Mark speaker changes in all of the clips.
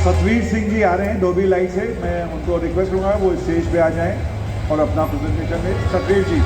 Speaker 1: सतवीर सिंह जी आ रहे हैं Dobby light से। मैं उनको रिक्वेस्ट करूँगा वो स्टेज पे आ जाएं और अपना प्रेजेंटेशन दें। सतवीर जी।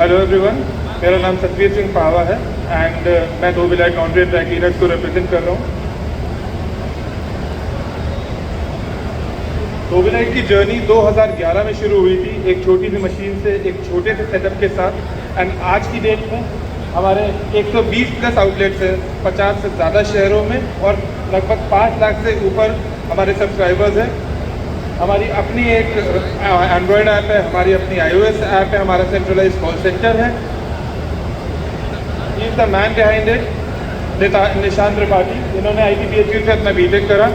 Speaker 2: हेलो एवरीवन, मेरा नाम सतवीर सिंह पावा है एंड मैं Dobby light laundry and dry cleaners को रिप्रेजेंट कर रहा हूँ। डोबी लाइट की जर्नी 2011 में शुरू हुई थी एक छोटी सी मशीन से, एक छोटे से सेटअप के साथ। एंड आज की डेट में हमारे 120 प्लस आउटलेट्स हैं 50 से ज़्यादा शहरों में और लगभग 5 लाख से ऊपर हमारे सब्सक्राइबर्स हैं। हमारी अपनी एक एंड्रॉयड ऐप है, हमारी अपनी iOS ऐप है, हमारा सेंट्रलाइज कॉल सेंटर है। He is the man behind it, निशान त्रिपाठी। इन्होंने ITPHU से अपना बीटेक करा,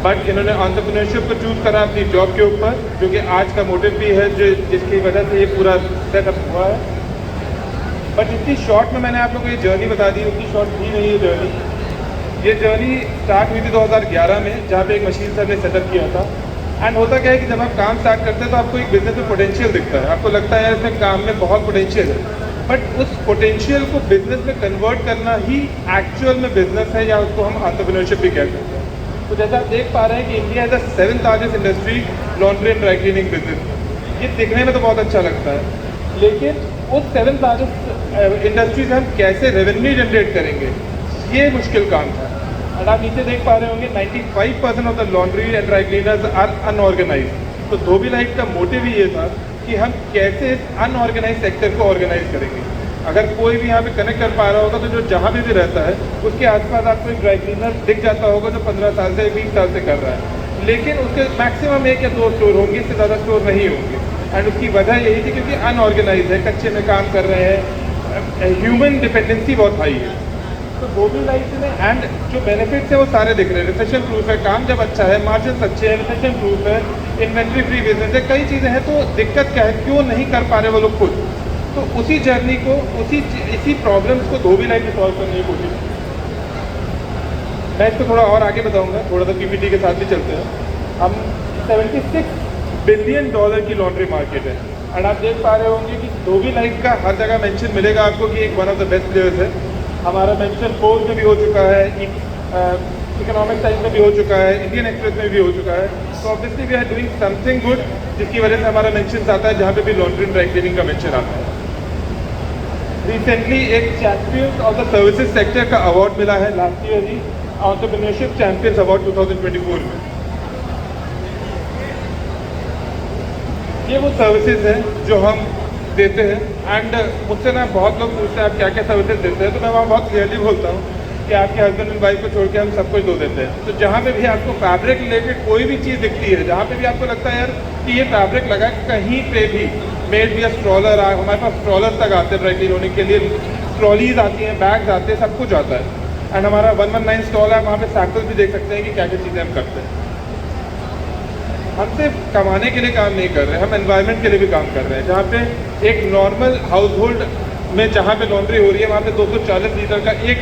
Speaker 2: बट इन्होंने एंटरप्रेन्योरशिप को चूज़ करा अपनी जॉब के ऊपर, जो कि आज का मोटिव भी है, जो जिसकी वजह से ये पूरा सेटअप हुआ है। बट इतनी शॉर्ट में मैंने आप लोगों को ये जर्नी बता दी, उतनी शॉर्ट थी नहीं ये जर्नी। ये जर्नी स्टार्ट हुई थी 2011 में, जहाँ पे एक मशीन से हमने सेटअप किया था। एंड होता क्या है कि जब आप काम स्टार्ट करते हैं तो आपको एक बिजनेस में पोटेंशियल दिखता है, आपको लगता है यार इसमें काम में बहुत पोटेंशियल है, बट उस पोटेंशियल को बिजनेस में कन्वर्ट करना ही एक्चुअल में बिजनेस है, या उसको हम एंटरप्रेन्योरशिप भी कह सकते हैं। तो जैसा आप देख पा रहे हैं कि India is the 7th largest industry laundry and dry cleaning business. ये दिखने में तो बहुत अच्छा लगता है, लेकिन उस 7th लार्जेस्ट इंडस्ट्री से हम कैसे रेवेन्यू जनरेट करेंगे, ये मुश्किल काम था। और आप नीचे देख पा रहे होंगे 95% of the laundry and dry cleaners are unorganise. तो धोबी लाइट का मोटिव ही ये था कि हम कैसे इस अनऑर्गेनाइज सेक्टर को ऑर्गेनाइज करेंगे। अगर कोई भी यहाँ पे कनेक्ट कर पा रहा होगा तो जो जहाँ भी रहता है उसके आसपास आपको एक ड्राई क्लीनर दिख जाता होगा जो 15 साल से 20 साल से कर रहा है। लेकिन उसके मैक्सिमम 1 या 2 स्टोर होंगे, इससे ज़्यादा स्टोर नहीं होंगे। एंड उसकी वजह यही थी क्योंकि अनऑर्गेनाइज है, कच्चे में काम कर रहे हैं, ह्यूमन डिपेंडेंसी बहुत हाई है। तो डोबी लाइट में एंड जो बेनिफिट्स है वो सारे दिख रहे हैं। रिसेशन प्रूफ है, काम जब अच्छा है, मार्जिन अच्छे हैं, रिसेशन प्रूफ है, इन्वेंट्री फ्री बिजनेस है, कई चीज़ें हैं। तो दिक्कत क्या है, क्यों नहीं कर पा रहे वो लोग खुद? तो उसी जर्नी को, इसी प्रॉब्लम्स को धोबी लाइट में सॉल्व करने की कोशिश की। मैं इसको थोड़ा और आगे बताऊंगा, थोड़ा सा पीपीटी के साथ भी चलते हैं। हम $76 बिलियन की लॉन्ड्री मार्केट है। एंड आप देख पा रहे होंगे कि धोबी लाइट का हर जगह मेंशन मिलेगा आपको कि एक one of the best players है। हमारा मेंशन फोर्ब्स में भी हो चुका है, इकोनॉमिक टाइम्स में भी हो चुका है, इंडियन एक्सप्रेस में भी हो चुका है। तो obviously we are doing something good, जिसकी वजह से हमारा मेंशन आता है जहाँ पे भी लॉन्ड्री एंड ड्राई क्लीनिंग का मेंशन आता है। रिसेंटली एक champions of the services sector का अवार्ड मिला है लास्ट ईयर ही, एंटरप्रेन्योरशिप चैंपियंस अवार्ड 2024 में। ये वो सर्विसेज हैं जो हम देते हैं। एंड मुझसे ना बहुत लोग पूछते हैं आप क्या क्या सर्विसेज देते हैं, तो मैं वहाँ बहुत क्लियरली बोलता हूँ कि आपके हस्बैंड एंड वाइफ को छोड़ के हम सब कुछ दो देते हैं। तो जहाँ पे भी आपको फैब्रिक रिलेटेड कोई भी चीज़ दिखती है, जहाँ पे भी आपको लगता है यार कि ये फैब्रिक लगा, कहीं पे भी मेड भी स्ट्रॉलर आ, हमारे पास स्ट्रॉलर तक आते हैं ड्राई क्लीन होने के लिए, ट्रॉलीज आती हैं, बैग्स आते हैं, सब कुछ आता है। एंड हमारा 119 स्टॉल है, वहाँ पे सैंपल भी देख सकते हैं कि क्या क्या चीज़ें हम करते हैं। हम सिर्फ कमाने के लिए काम नहीं कर रहे, हम एनवायरनमेंट के लिए भी काम कर रहे हैं। जहाँ पे एक नॉर्मल हाउस होल्ड में जहाँ पे लॉन्ड्री हो रही है, वहाँ पे 240 लीटर का एक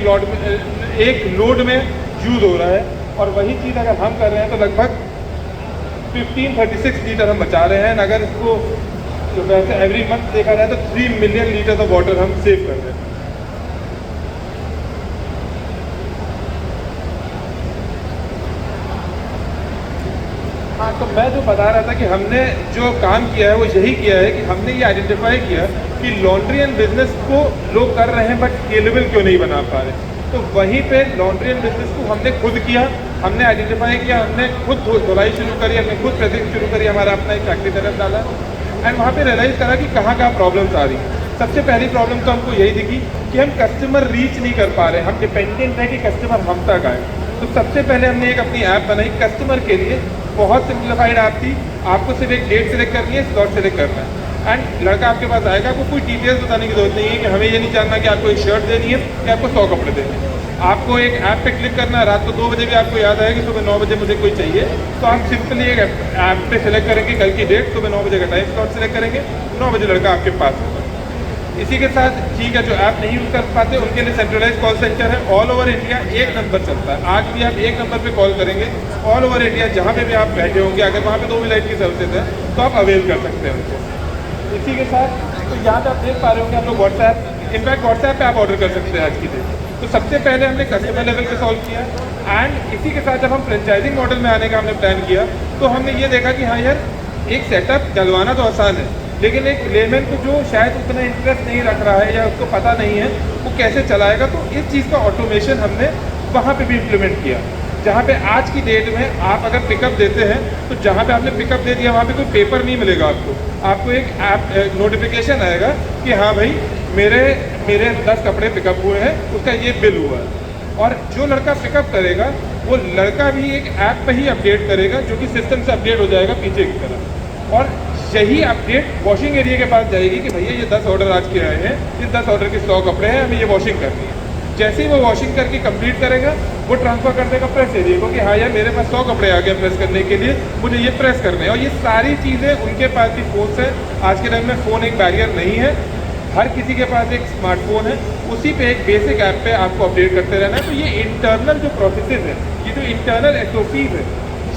Speaker 2: लोड में यूज़ हो रहा है। और वही चीज़ अगर हम कर रहे हैं तो लगभग 1536 लीटर हम बचा रहे हैं। अगर इसको वैसे एवरी मंथ देखा जाए तो 3 मिलियन लीटर ऑफ वाटर हम सेव कर रहे हैं। हाँ, तो मैं जो बता रहा था कि हमने जो काम किया है वो यही किया है कि हमने ये आइडेंटिफाई किया कि लॉन्ड्री एंड बिजनेस को लोग कर रहे हैं बट स्केलेबल क्यों नहीं बना पा रहे। तो वहीं पे लॉन्ड्री एंड बिजनेस को हमने खुद किया, हमने आइडेंटिफाई किया, हमने खुद धुलाई शुरू करी, हमने खुद प्रेसिंग शुरू करी, हमारा अपना एक फैक्ट्री सेटअप डाला एंड वहाँ पे रियलाइज़ करा कि कहाँ कहाँ प्रॉब्लम्स आ रही हैं। सबसे पहली प्रॉब्लम तो हमको यही दिखी कि हम कस्टमर रीच नहीं कर पा रहे, हम डिपेंडेंट है कि कस्टमर हम तक आए। तो सबसे पहले हमने एक अपनी ऐप बनाई कस्टमर के लिए, बहुत सिंप्लीफाइड ऐप थी। आपको सिर्फ एक डेट सेलेक्ट करनी है, स्लॉट सेलेक्ट करना है एंड लड़का आपके पास आएगा। आपको कोई डिटेल्स बताने की जरूरत नहीं है कि हमें ये नहीं जानना कि आपको एक शर्ट देनी है कि आपको 100 कपड़े देने हैं। आपको एक ऐप पे क्लिक करना है, रात को 2 बजे भी आपको याद आएगा कि सुबह 9 बजे मुझे कोई चाहिए, तो आप सिंपली एक ऐप पे सेलेक्ट करेंगे कल की डेट, सुबह 9 बजे का टाइम स्लॉट सेलेक्ट करेंगे, 9 बजे लड़का आपके पास होगा। इसी के साथ ठीक है, जो ऐप नहीं यूज़ कर पाते उनके लिए सेंट्रलाइज कॉल सेंटर है, ऑल ओवर इंडिया एक नंबर चलता है। आज भी आप एक नंबर पे कॉल करेंगे, ऑल ओवर इंडिया जहाँ पे भी आप बैठे होंगे, अगर वहाँ पे धोबी लाइट की सर्विसेज है तो आप अवेल कर सकते हैं उनको। इसी के साथ तो यहाँ पे आप देख पा रहे होंगे आप लोग व्हाट्सएप, इनफैक्ट व्हाट्सएप पे आप ऑर्डर कर सकते हैं आज की डेट। तो सबसे पहले हमने कस्टमर लेवल पे सॉल्व किया एंड इसी के साथ जब हम फ्रेंचाइजिंग मॉडल में आने का हमने प्लान किया तो हमने ये देखा कि हाँ यार, एक सेटअप डलवाना तो आसान है, लेकिन एक लेमैन को जो शायद उतना इंटरेस्ट नहीं रख रहा है या उसको पता नहीं है वो कैसे चलाएगा, तो इस चीज़ का ऑटोमेशन हमने वहाँ पे भी इम्प्लीमेंट किया। जहाँ पे आज की डेट में आप अगर पिकअप देते हैं तो जहाँ पे आपने पिकअप दे दिया वहाँ पे कोई पेपर नहीं मिलेगा आपको एक ऐप नोटिफिकेशन आएगा कि हाँ भाई मेरे 10 कपड़े पिकअप हुए हैं, उसका ये बिल हुआ है। और जो लड़का पिकअप करेगा वो लड़का भी एक ऐप पे ही अपडेट करेगा जो कि सिस्टम से अपडेट हो जाएगा पीछे की तरफ। और यही अपडेट वॉशिंग एरिया के पास जाएगी कि भैया ये 10 ऑर्डर आज के आए हैं, इस 10 ऑर्डर के 100 कपड़े हैं, हमें ये वॉशिंग करनी है। जैसे ही वो वॉशिंग करके कंप्लीट करेगा वो ट्रांसफर कर देगा प्रेस एरिया को कि हाँ यार मेरे पास 100 कपड़े आ गए प्रेस करने के लिए, मुझे ये प्रेस करने हैं। और ये सारी चीज़ें उनके पास भी फोन है। आज के टाइम में फ़ोन एक बैरियर नहीं है, हर किसी के पास एक स्मार्टफोन है, उसी पे एक बेसिक ऐप पे आपको अपडेट करते रहना है। तो ये इंटरनल जो प्रोसेसेस है, ये जो इंटरनल SOPs है,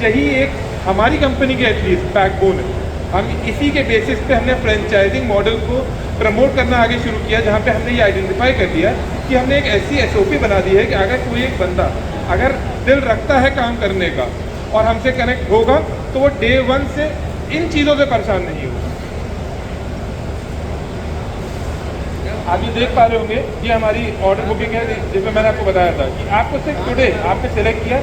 Speaker 2: यही एक हमारी कंपनी के एटलीस्ट बैकबोन है। हम इसी के बेसिस पे हमने फ्रेंचाइजिंग मॉडल को प्रमोट करना आगे शुरू किया, जहाँ पे हमने ये आइडेंटिफाई कर लिया कि हमने एक ऐसी SOP बना दी है कि अगर कोई एक बंदा अगर दिल रखता है काम करने का और हमसे कनेक्ट होगा तो वो डे 1 से इन चीज़ों से परेशान नहीं होगा। आप ये देख पा रहे होंगे ये हमारी ऑर्डर बुकिंग है, जिसमें मैंने आपको बताया था कि आपको सिर्फ टुडे आपने सेलेक्ट किया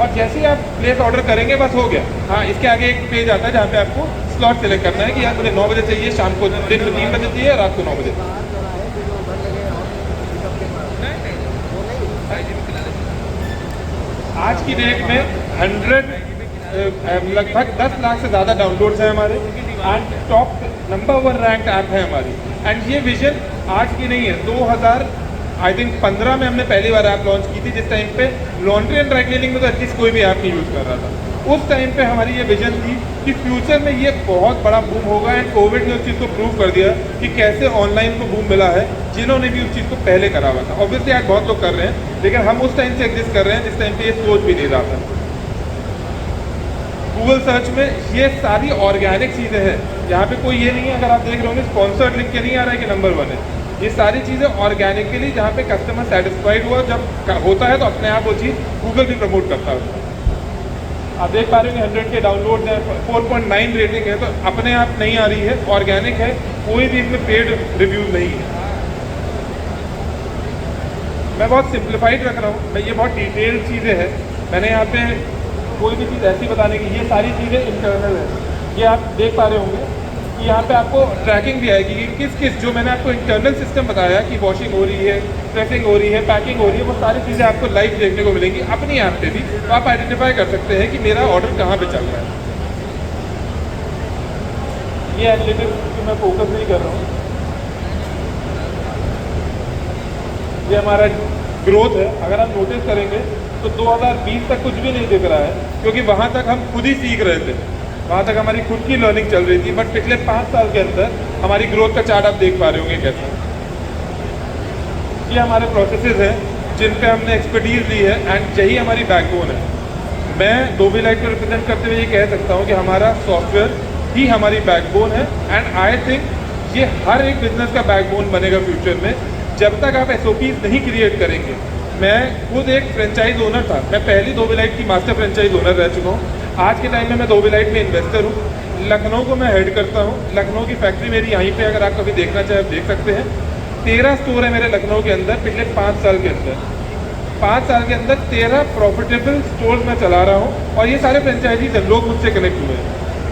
Speaker 2: और जैसे ही आप प्लेस ऑर्डर करेंगे बस हो गया। हाँ, इसके आगे एक पेज आता है जहाँ पे आपको स्लॉट सेलेक्ट करना है कि यार मुझे 9 बजे चाहिए, शाम को दिन में 3 बजे चाहिए, रात को 9 बजे। आज की डेट में लगभग 10 लाख से ज़्यादा डाउनलोड्स हैं हमारे and top number 1 rank app है हमारी। एंड ये विजन आज की नहीं है, 2015 में हमने पहली बार ऐप लॉन्च की थी, जिस टाइम पे लॉन्ड्री एंड ड्राई क्लीनिंग में तो एटलीस्ट कोई भी ऐप नहीं यूज़ कर रहा था। उस टाइम पे हमारी ये विजन थी कि फ्यूचर में ये बहुत बड़ा बूम होगा एंड कोविड ने उस चीज़ को प्रूव कर दिया कि कैसे ऑनलाइन को बूम मिला है, जिन्होंने भी उस चीज़ को पहले करा हुआ था। ऑब्वियसली आज बहुत लोग कर रहे हैं, लेकिन हम उस टाइम से एग्जिस्ट कर रहे हैं जिस टाइम पे ये सोच भी नहीं रहा था। गूगल सर्च में ये सारी ऑर्गेनिक चीज़ें हैं, यहाँ पे कोई ये नहीं है, अगर आप देख रहे होंगे स्पॉन्सर्ड लिख के नहीं आ रहा है कि नंबर 1 है। ये सारी चीज़ें ऑर्गेनिकली जहाँ पे कस्टमर सेटिस्फाइड हुआ जब होता है तो अपने आप वो चीज़ गूगल भी प्रमोट करता है। आप देख पा रहे हो 100 के डाउनलोड हैं, 4.9 रेटिंग है, तो अपने आप नहीं आ रही है, ऑर्गेनिक है, कोई भी इसमें पेड रिव्यूज नहीं है। मैं बहुत सिंप्लीफाइड रख रहा हूँ, मैं ये बहुत डिटेल्ड चीज़ें हैं, मैंने यहाँ पे कोई भी चीज़ ऐसी बताने की, ये सारी चीज़ें इंटरनल है। ये आप देख पा रहे होंगे कि यहाँ पे आपको ट्रैकिंग भी आएगी कि किस किस, जो मैंने आपको इंटरनल सिस्टम बताया कि वॉशिंग हो रही है, प्रेसिंग हो रही है, पैकिंग हो रही है, वो सारी चीज़ें आपको लाइव देखने को मिलेंगी अपनी ऐप पे भी, तो आप आइडेंटिफाई कर सकते हैं कि मेरा ऑर्डर कहाँ पे चल रहा है। ये एनालिटिक्स पे मैं फोकस नहीं कर रहा हूँ, ये हमारा ग्रोथ है। अगर आप नोटिस करेंगे तो 2020 तक कुछ भी नहीं दिख रहा है, क्योंकि वहाँ तक हम खुद ही सीख रहे थे, वहाँ तक हमारी खुद की लर्निंग चल रही थी। बट पिछले 5 साल के अंदर हमारी ग्रोथ का चार्ट आप देख पा रहे होंगे कैसा। ये हमारे प्रोसेसेस हैं जिन पे हमने एक्सपर्टीज़ ली है एंड यही हमारी बैकबोन है। मैं डोबीलाइट को रिप्रेजेंट करते हुए ये कह सकता हूँ कि हमारा सॉफ्टवेयर ही हमारी बैकबोन है एंड आई थिंक ये हर एक बिजनेस का बैकबोन बनेगा फ्यूचर में, जब तक आप SOPs नहीं क्रिएट करेंगे। मैं खुद एक फ्रेंचाइज ओनर था, मैं पहली डोबीलाइट की मास्टर फ्रेंचाइज ओनर रह चुका हूँ। आज के टाइम में मैं डोबीलाइट में इन्वेस्टर हूँ, लखनऊ को मैं हेड करता हूँ। लखनऊ की फैक्ट्री मेरी यहीं पे, अगर आप कभी देखना चाहें देख सकते हैं। 13 स्टोर है मेरे लखनऊ के अंदर। पिछले 5 साल के अंदर 5 साल के अंदर 13 प्रॉफिटेबल स्टोर्स मैं चला रहा हूँ और ये सारे फ्रेंचाइजीज हैं, लोग मुझसे कनेक्ट हुए हैं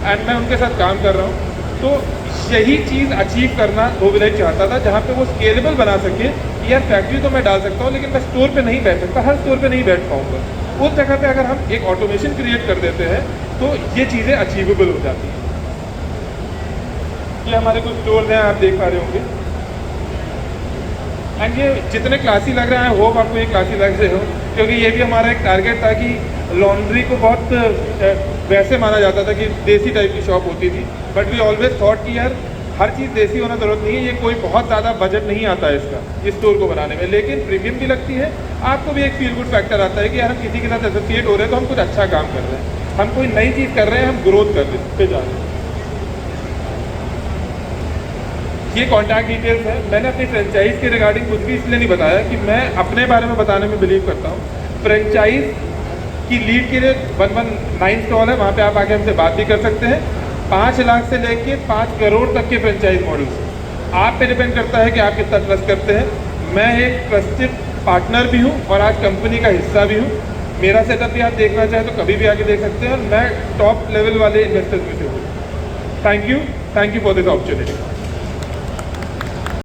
Speaker 2: एंड मैं उनके साथ काम कर रहा हूँ। तो यही चीज़ अचीव करना डोबीलाइट चाहता था, जहाँ पे वो स्केलेबल बना सके कि यार फैक्ट्री तो मैं डाल सकता हूँ लेकिन मैं स्टोर पे नहीं बैठ सकता, हर स्टोर पे नहीं बैठ पाऊँगा। उस जगह पे अगर हम एक ऑटोमेशन क्रिएट कर देते हैं तो ये चीज़ें अचीवेबल हो जाती हैं। ये हमारे कुछ स्टोर्स हैं, आप देख पा रहे होंगे एंड ये जितने क्लासी लग रहे हैं, होप आपको ये क्लासी लग रहे हो, क्योंकि ये भी हमारा एक टारगेट था कि लॉन्ड्री को बहुत वैसे माना जाता था कि देसी टाइप की शॉप होती थी, बट वी ऑलवेज थॉट कि यार हर चीज़ देसी होना ज़रूरत नहीं है, ये कोई बहुत ज़्यादा बजट नहीं आता है इसका इस स्टोर को बनाने में, लेकिन प्रीमियम भी लगती है, आपको भी एक फील गुड फैक्टर आता है कि यार हम किसी के साथ एसोसिएट हो रहे हैं तो हम कुछ अच्छा काम कर रहे हैं, हम कोई नई चीज़ कर रहे हैं, हम ग्रोथ कर रहे पे जा रहे हैं। ये कॉन्टैक्ट डिटेल्स है। मैंने अपनी फ्रेंचाइज के रिगार्डिंग कुछ भी इसलिए नहीं बताया कि मैं अपने बारे में बताने में बिलीव करता हूँ। फ्रेंचाइज की लीड के लिए 119 स्टॉल है, वहाँ पे आप आके हमसे बात भी कर सकते हैं। 5 लाख से लेके 5 करोड़ तक के फ्रेंचाइज मॉडल्स, आप पे डिपेंड करता है कि आप कितना ट्रस्ट करते हैं। मैं एक ट्रस्टेड पार्टनर भी हूँ और आज कंपनी का हिस्सा भी हूँ। मेरा सेटअप भी आप देखना चाहें तो कभी भी आके देख सकते हैं और मैं टॉप लेवल वाले इन्वेस्टर्स में से हूँ। Thank you for this opportunity.